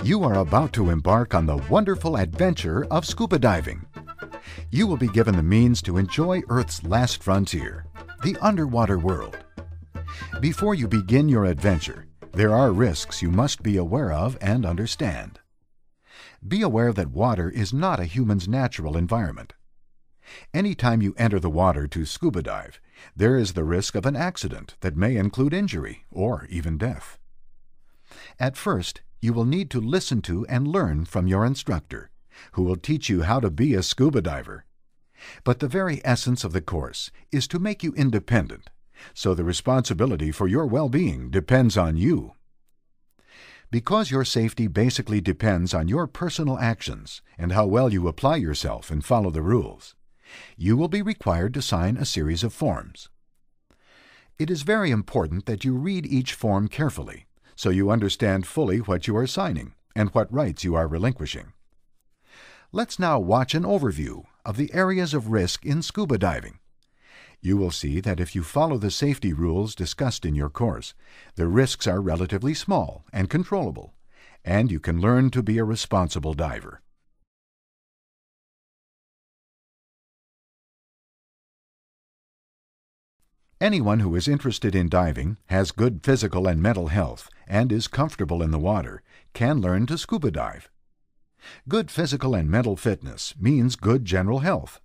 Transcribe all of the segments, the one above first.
You are about to embark on the wonderful adventure of scuba diving. You will be given the means to enjoy Earth's last frontier, the underwater world. Before you begin your adventure, there are risks you must be aware of and understand. Be aware that water is not a human's natural environment. Anytime you enter the water to scuba dive, there is the risk of an accident that may include injury or even death. At first, you will need to listen to and learn from your instructor, who will teach you how to be a scuba diver. But the very essence of the course is to make you independent, so the responsibility for your well-being depends on you. Because your safety basically depends on your personal actions and how well you apply yourself and follow the rules, you will be required to sign a series of forms. It is very important that you read each form carefully, so you understand fully what you are signing and what rights you are relinquishing. Let's now watch an overview of the areas of risk in scuba diving. You will see that if you follow the safety rules discussed in your course, the risks are relatively small and controllable, and you can learn to be a responsible diver. Anyone who is interested in diving, has good physical and mental health, and is comfortable in the water, can learn to scuba dive. Good physical and mental fitness means good general health.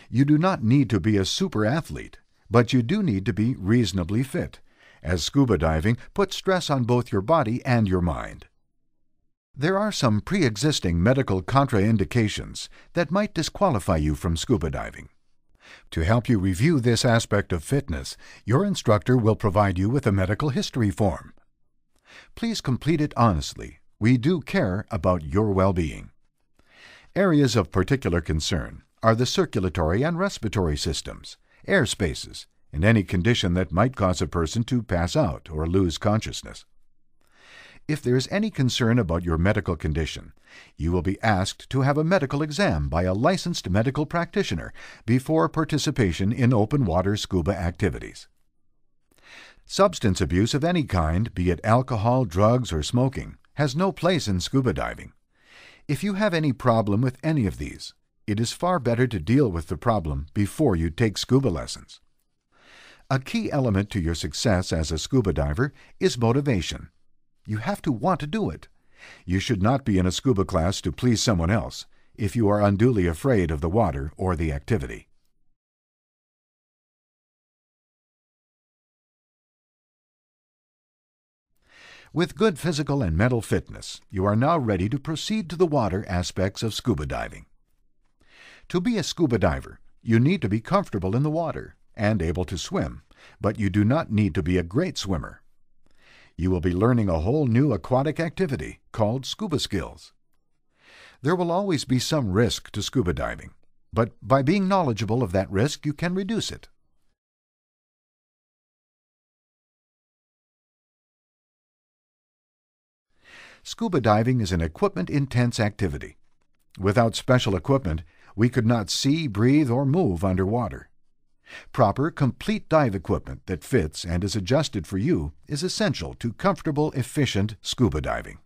You do not need to be a super athlete, but you do need to be reasonably fit, as scuba diving puts stress on both your body and your mind. There are some pre-existing medical contraindications that might disqualify you from scuba diving. To help you review this aspect of fitness, your instructor will provide you with a medical history form. Please complete it honestly. We do care about your well-being. Areas of particular concern are the circulatory and respiratory systems, air spaces, and any condition that might cause a person to pass out or lose consciousness. If there is any concern about your medical condition, you will be asked to have a medical exam by a licensed medical practitioner before participation in open water scuba activities. Substance abuse of any kind, be it alcohol, drugs, or smoking, has no place in scuba diving. If you have any problem with any of these, it is far better to deal with the problem before you take scuba lessons. A key element to your success as a scuba diver is motivation. You have to want to do it. You should not be in a scuba class to please someone else if you are unduly afraid of the water or the activity. With good physical and mental fitness, you are now ready to proceed to the water aspects of scuba diving. To be a scuba diver, you need to be comfortable in the water and able to swim, but you do not need to be a great swimmer. You will be learning a whole new aquatic activity called scuba skills. There will always be some risk to scuba diving, but by being knowledgeable of that risk, you can reduce it. Scuba diving is an equipment-intense activity. Without special equipment, we could not see, breathe, or move underwater. Proper, complete dive equipment that fits and is adjusted for you is essential to comfortable, efficient scuba diving.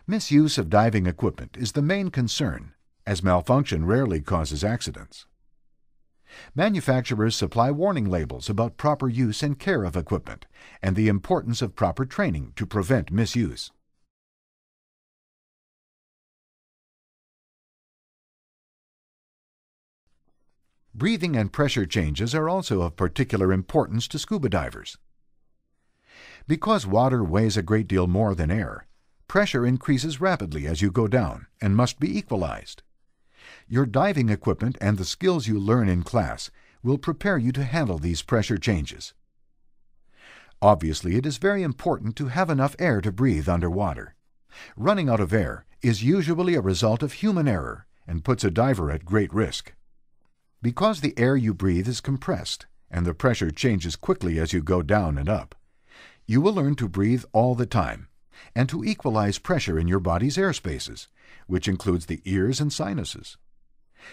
Misuse of diving equipment is the main concern, as malfunction rarely causes accidents. Manufacturers supply warning labels about proper use and care of equipment and the importance of proper training to prevent misuse. Breathing and pressure changes are also of particular importance to scuba divers. Because water weighs a great deal more than air, pressure increases rapidly as you go down and must be equalized. Your diving equipment and the skills you learn in class will prepare you to handle these pressure changes. Obviously, it is very important to have enough air to breathe underwater. Running out of air is usually a result of human error and puts a diver at great risk. Because the air you breathe is compressed and the pressure changes quickly as you go down and up, you will learn to breathe all the time and to equalize pressure in your body's air spaces, which includes the ears and sinuses.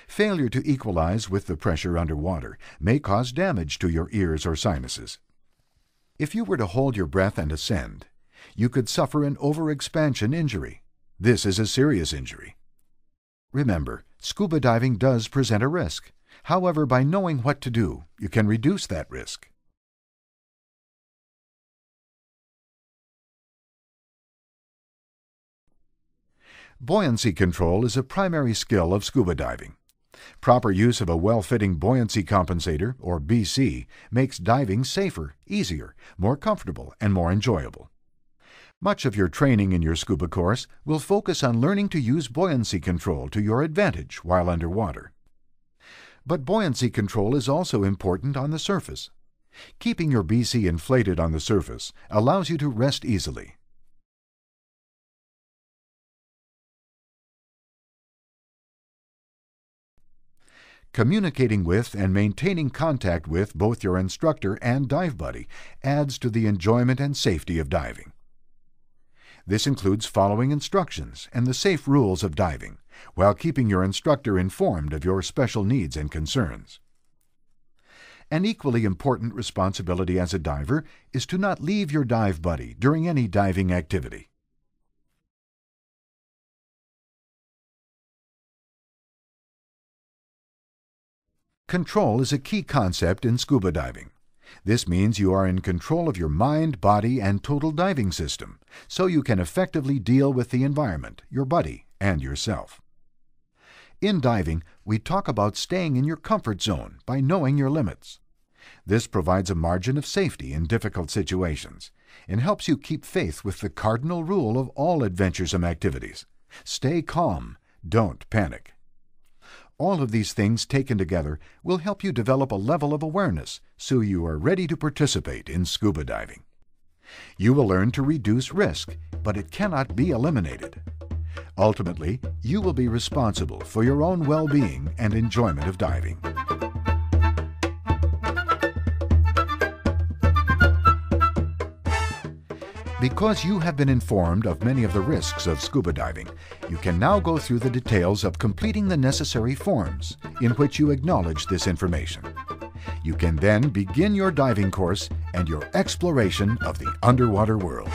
Failure to equalize with the pressure underwater may cause damage to your ears or sinuses. If you were to hold your breath and ascend, you could suffer an overexpansion injury, This is a serious injury. Remember, scuba diving does present a risk. However, by knowing what to do, you can reduce that risk. Buoyancy control is a primary skill of scuba diving. Proper use of a well-fitting buoyancy compensator, or BC, makes diving safer, easier, more comfortable, and more enjoyable. Much of your training in your scuba course will focus on learning to use buoyancy control to your advantage while underwater. But buoyancy control is also important on the surface. Keeping your BC inflated on the surface allows you to rest easily. Communicating with and maintaining contact with both your instructor and dive buddy adds to the enjoyment and safety of diving. This includes following instructions and the safe rules of diving, while keeping your instructor informed of your special needs and concerns. An equally important responsibility as a diver is to not leave your dive buddy during any diving activity. Control is a key concept in scuba diving. This means you are in control of your mind, body, and total diving system, so you can effectively deal with the environment, your buddy, and yourself. In diving, we talk about staying in your comfort zone by knowing your limits. This provides a margin of safety in difficult situations and helps you keep faith with the cardinal rule of all adventuresome activities: stay calm, don't panic. All of these things taken together will help you develop a level of awareness so you are ready to participate in scuba diving. You will learn to reduce risk, but it cannot be eliminated. Ultimately, you will be responsible for your own well-being and enjoyment of diving. Because you have been informed of many of the risks of scuba diving, you can now go through the details of completing the necessary forms in which you acknowledge this information. You can then begin your diving course and your exploration of the underwater world.